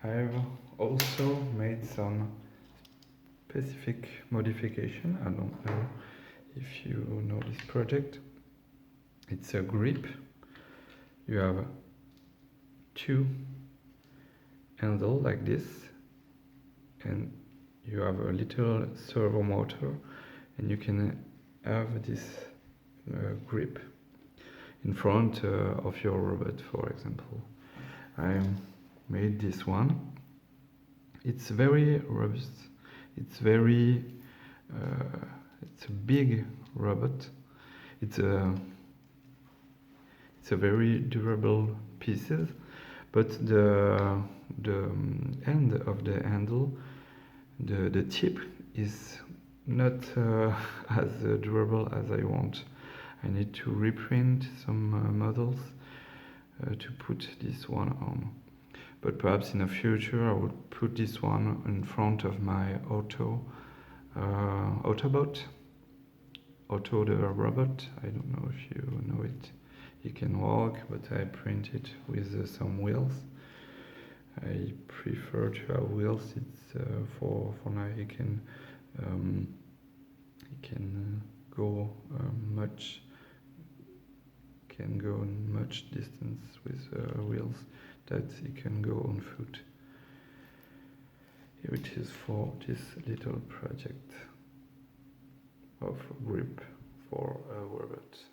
I've also made some specific modification. I don't know if you know this project. It's a grip. You have two handles like this, and you have a little servo motor, and you can have this grip in front of your robot, for example. I made this one. It's very robust. It's a big robot. It's a very durable pieces, but the end of the handle, the tip is not as durable as I want. I need to reprint some models to put this one on. But perhaps in the future I would put this one in front of my Autobot. Otto the robot, I don't know if you know it. He can walk, but I print it with some wheels. I prefer to have wheels. It's for now he can go much distance with wheels that he can go on foot. Here it is for this little project of grip for a robot.